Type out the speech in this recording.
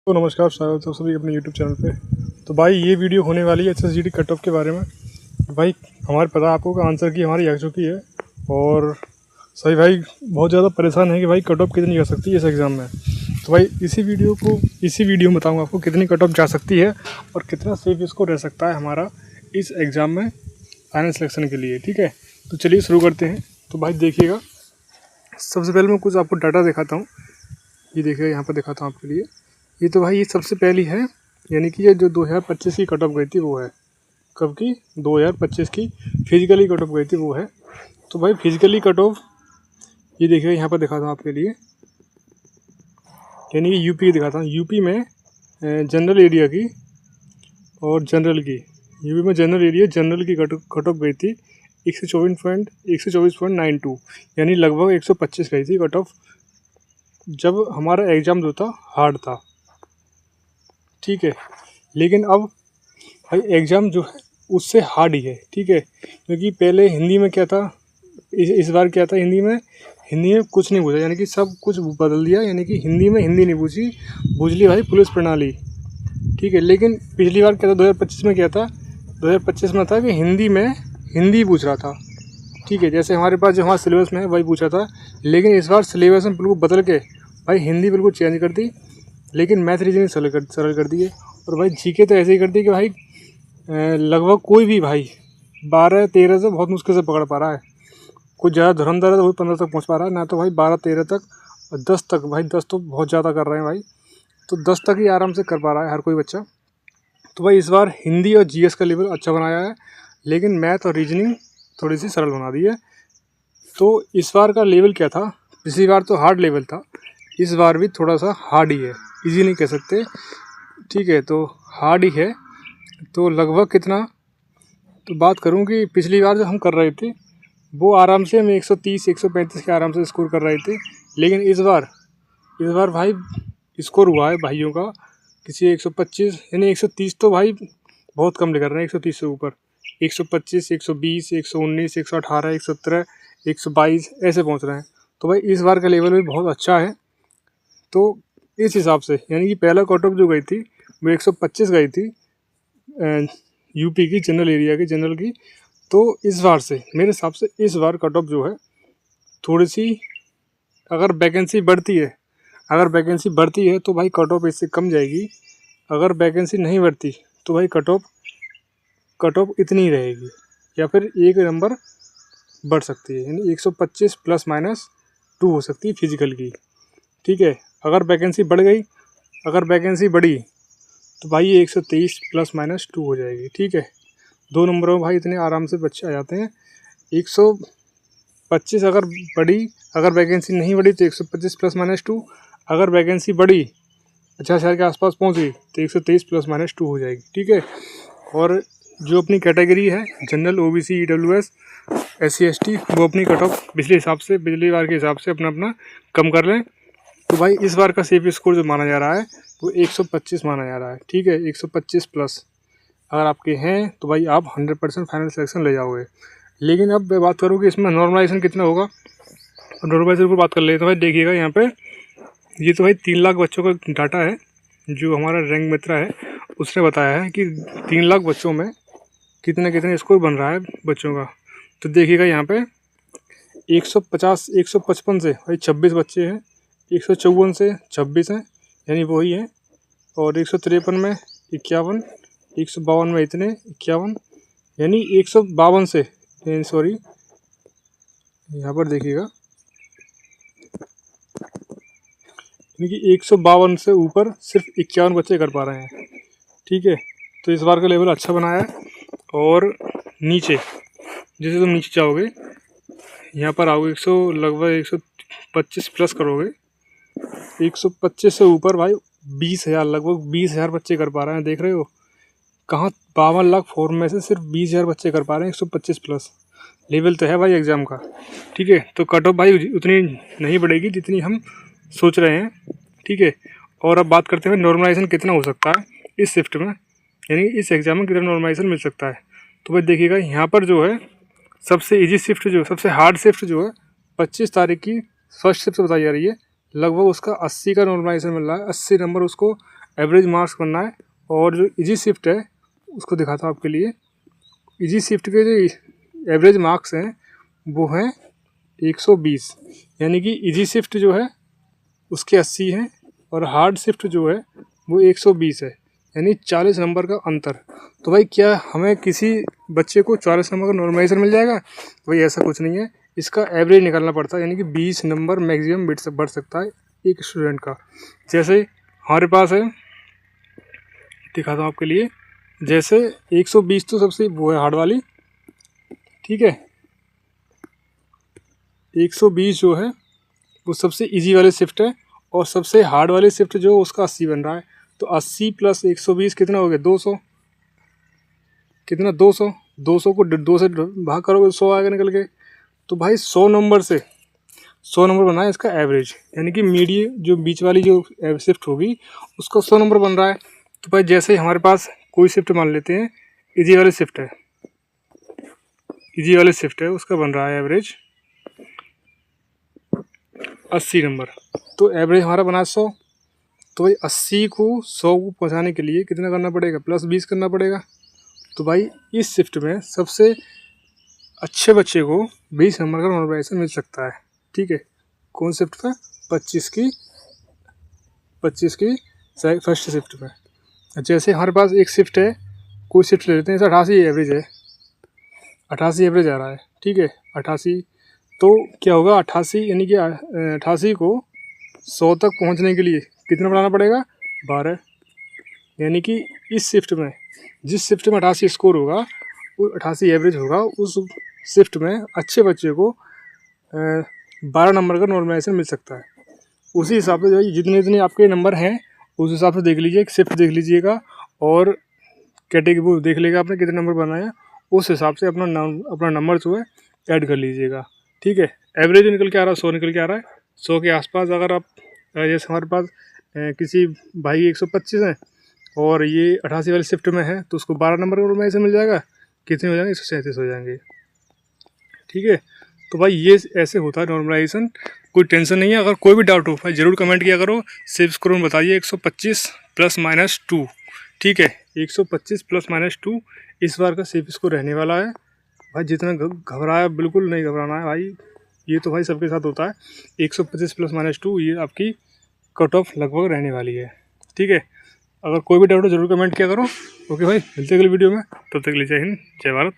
तो नमस्कार, स्वागत है सभी अपने यूट्यूब चैनल पे। तो भाई ये वीडियो होने वाली है SSGD कट ऑफ के बारे में। भाई हमारे पता है आपको का आंसर की हमारी आ चुकी है और सभी भाई बहुत ज़्यादा परेशान है कि भाई कट ऑफ कितनी जा सकती है इस एग्ज़ाम में। तो भाई इसी वीडियो में बताऊँगा आपको कितनी कट ऑफ जा सकती है और कितना सेफ स्कोर रह सकता है हमारा इस एग्ज़ाम में फाइनल सिलेक्शन के लिए। ठीक है, तो चलिए शुरू करते हैं। तो भाई देखिएगा, सबसे पहले मैं कुछ आपको डाटा दिखाता हूँ। ये देखिएगा, यहाँ पर दिखाता हूँ आपके लिए। ये तो भाई ये सबसे पहली है, यानी कि ये जो 2025 की कट ऑफ गई थी वो है। कब की? 2025 की फिजिकली कट ऑफ गई थी वो है। तो भाई फिजिकली कट ऑफ ये देखिएगा, यहाँ पर दिखाता हूँ आपके लिए, यानी कि यूपी की दिखाता हूँ। यूपी में जनरल एरिया की और जनरल की, यूपी में जनरल एरिया जनरल की कट ऑफ गई थी 124.92, यानी लगभग 125 गई थी कट ऑफ, जब हमारा एग्ज़ाम जो था हार्ड था। ठीक है, लेकिन अब भाई एग्ज़ाम जो है उससे हार्ड ही है। ठीक है, क्योंकि पहले हिंदी में क्या था, इस बार क्या था, हिंदी में कुछ नहीं पूछा, यानी कि सब कुछ बदल दिया। यानी कि हिंदी में हिंदी नहीं पूछी, पूछ ली भाई पुलिस प्रणाली। ठीक है, लेकिन पिछली बार क्या था, 2025 में क्या था, 2025 में था कि हिंदी में हिंदी पूछ रहा था। ठीक है, जैसे हमारे पास जो हमारा सिलेबस में है वही पूछा था, लेकिन इस बार सिलेबस में बिल्कुल बदल के भाई हिंदी बिल्कुल चेंज कर दी, लेकिन मैथ रीजनिंग सरल कर दिए। और भाई जीके तो ऐसे ही कर दी कि भाई लगभग कोई भी भाई 12-13 से बहुत मुश्किल से पकड़ पा रहा है। कुछ ज़्यादा धुरंधर है तो वही 15 तक पहुंच पा रहा है, ना तो भाई 12-13 तक, और 10 तक। भाई 10 तो बहुत ज़्यादा कर रहे हैं भाई, तो 10 तक ही आराम से कर पा रहा है हर कोई बच्चा। तो भाई इस बार हिंदी और जीएस का लेवल अच्छा बनाया है, लेकिन मैथ और रीजनिंग थोड़ी सी सरल बना दी है। तो इस बार का लेवल क्या था, पिछली बार तो हार्ड लेवल था, इस बार भी थोड़ा सा हार्ड ही है, इजी नहीं कह सकते। ठीक है, तो हार्ड ही है। तो लगभग कितना, तो बात करूं कि पिछली बार जो हम कर रहे थे वो आराम से हम 130-135 के आराम से स्कोर कर रहे थे, लेकिन इस बार भाई स्कोर हुआ है भाइयों का किसी 125, यानी 130 तो भाई बहुत कम कर रहे हैं, 130 से ऊपर 125, 120, 119, 118, 117, 122 ऐसे पहुंच रहे हैं। तो भाई इस बार का लेवल भी बहुत अच्छा है। तो इस हिसाब से, यानी कि पहला कट ऑफ जो गई थी वो 125 गई थी यूपी की जनरल एरिया की, जनरल की। तो इस बार से मेरे हिसाब से इस बार कट ऑफ जो है थोड़ी सी, अगर वैकेंसी बढ़ती है तो भाई कट ऑफ इससे कम जाएगी। अगर वैकेंसी नहीं बढ़ती तो भाई कट ऑफ इतनी ही रहेगी, या फिर एक नंबर बढ़ सकती है, यानी 125 ±2 हो सकती है फिजिकल की। ठीक है, अगर वैकेंसी बढ़ी तो भाई ये 123 ±2 हो जाएगी। ठीक है, 2 नंबरों में भाई इतने आराम से बच्चे आ जाते हैं। 125 अगर वैकेंसी नहीं बढ़ी तो 125 ±2, अगर वैकेंसी बढ़ी 50,000 के आसपास पहुंची तो 123 ±2 हो जाएगी। ठीक है, और जो अपनी कैटेगरी है general, OBC, EWS, SC ST, वो अपनी कट ऑफ पिछली बार के हिसाब से अपना कम कर लें। तो भाई इस बार का सेफ स्कोर जो माना जा रहा है वो 125 माना जा रहा है। ठीक है, 125 प्लस अगर आपके हैं तो भाई आप 100% फाइनल सिलेक्शन ले जाओगे। लेकिन अब मैं बात करूँ कि इसमें नॉर्मलाइजेशन कितना होगा, नॉर्मलाइजेशन पर बात कर लेते हैं। भाई देखिएगा यहाँ पे, ये तो भाई 3 लाख बच्चों का डाटा है जो हमारा रैंक मित्रा है उसने बताया है कि 3 लाख बच्चों में कितने स्कोर बन रहा है बच्चों का। तो देखिएगा यहाँ पे 155 से भाई 26 बच्चे हैं, 154 से 26 हैं, यानी वही है, और 153 में 51, 152 में इतने 51, यानी 152 से, सॉरी यहाँ पर देखिएगा, यानी कि 152 से ऊपर सिर्फ 51 बच्चे कर पा रहे हैं। ठीक है, तो इस बार का लेवल अच्छा बनाया है। और नीचे जैसे तुम नीचे जाओगे, यहाँ पर आओगे लगभग 125 प्लस करोगे, 125 से ऊपर भाई 20,000, लगभग 20,000 बच्चे कर पा रहे हैं। देख रहे हो कहाँ, 52 लाख फॉर्म में से सिर्फ 20,000 बच्चे कर पा रहे हैं 125 प्लस। लेवल तो है भाई एग्ज़ाम का। ठीक है, तो कट ऑफ भाई उतनी नहीं बढ़ेगी जितनी हम सोच रहे हैं। ठीक है, और अब बात करते हैं नॉर्मलाइजेशन कितना हो सकता है इस शिफ्ट में, यानी इस एग्ज़ाम में कितना नॉर्मलाइजेशन मिल सकता है। तो भाई देखिएगा यहाँ पर जो है सबसे ईजी शिफ्ट, जो सबसे हार्ड शिफ्ट जो है 25 तारीख की फर्स्ट शिफ्ट बताई जा रही है, लगभग उसका 80 का नॉर्मलाइजेशन मिल रहा है। 80 नंबर उसको एवरेज मार्क्स बनना है। और जो इजी शिफ्ट है उसको दिखाता हूँ आपके लिए। इजी शिफ्ट के जो एवरेज मार्क्स हैं वो हैं 120, यानी कि इजी शिफ्ट जो है उसके 80 हैं और हार्ड शिफ्ट जो है वो 120 है, यानी 40 नंबर का अंतर। तो भाई क्या हमें किसी बच्चे को 40 नंबर का नॉर्मलाइजेशन मिल जाएगा? तो भाई ऐसा कुछ नहीं है, इसका एवरेज निकालना पड़ता है, यानी कि 20 नंबर मैक्सिमम बढ़ सकता है एक स्टूडेंट का। जैसे हमारे पास है, दिखाता हूँ आपके लिए। जैसे 120 तो सबसे वो है हार्ड वाली, ठीक है। 120 जो है वो सबसे इजी वाली शिफ्ट है और सबसे हार्ड वाली शिफ्ट जो उसका 80 बन रहा है। तो 80 प्लस 120 कितना हो गया? 200। कितना? 200। 200 को 2 से भाग करोगे 100 आएगा निकल के। तो भाई 100 नंबर से 100 नंबर बना है इसका एवरेज, यानी कि मीडियम जो बीच वाली जो शिफ्ट होगी उसका 100 नंबर बन रहा है। तो भाई जैसे ही हमारे पास कोई शिफ्ट मान लेते हैं, इजी वाली शिफ्ट है, इजी वाली शिफ्ट है उसका बन रहा है एवरेज 80 नंबर। तो एवरेज हमारा बना 100। तो भाई 80 को 100 को पहुँचाने के लिए कितना करना पड़ेगा? प्लस 20 करना पड़ेगा। तो भाई इस शिफ्ट में सबसे अच्छे बच्चे को 20 नंबर का नॉर्मलाइजेशन मिल सकता है, ठीक है। कौन शिफ्ट पे? 25 की फर्स्ट शिफ्ट पे। जैसे हमारे पास एक शिफ्ट है, कोई शिफ्ट ले लेते हैं, जैसे 88 एवरेज है, 88 एवरेज आ रहा है, ठीक है। 88 तो क्या होगा? 88 यानी कि 88 को 100 तक पहुंचने के लिए कितना बढ़ाना पड़ेगा? 12। यानी कि इस शिफ्ट में, जिस शिफ्ट में 88 स्कोर होगा, वो 88 एवरेज होगा, उस शिफ्ट में अच्छे बच्चे को 12 नंबर का नॉर्मलाइजेशन मिल सकता है। उसी हिसाब से जो है जितने जितने आपके नंबर हैं उस हिसाब से देख लीजिए, एक शिफ्ट देख लीजिएगा और कैटेगरी देख लेगा आपने कितने नंबर बनाया, उस हिसाब से अपना नंबर जो है ऐड कर लीजिएगा, ठीक है। एवरेज निकल के आ रहा है 100 निकल के आ रहा है। 100 के आसपास अगर आप जैसे हमारे पास किसी भाई 125 हैं और ये 88 वाली शिफ्ट में है तो उसको 12 नंबर का नॉर्मलाइजेशन मिल जाएगा। कितने हो जाएंगे? 137 हो जाएंगे, ठीक है। तो भाई ये ऐसे होता है नॉर्मलाइजेशन, कोई टेंशन नहीं है। अगर कोई भी डाउट हो भाई ज़रूर कमेंट किया करो, सिर्फ स्कोर में बताइए 125 ± 2, ठीक है। 125 ± 2 इस बार का सिर्फ स्कोर रहने वाला है। भाई जितना घबराया बिल्कुल नहीं घबराना है भाई, ये तो भाई सबके साथ होता है। 125 ± 2 ये आपकी कट ऑफ लगभग रहने वाली है, ठीक है। अगर कोई भी डाउट हो ज़रूर कमेंट किया करो। ओके भाई, मिलते हैं अगली वीडियो में, तब तक के लिए जय हिंद, जय भारत।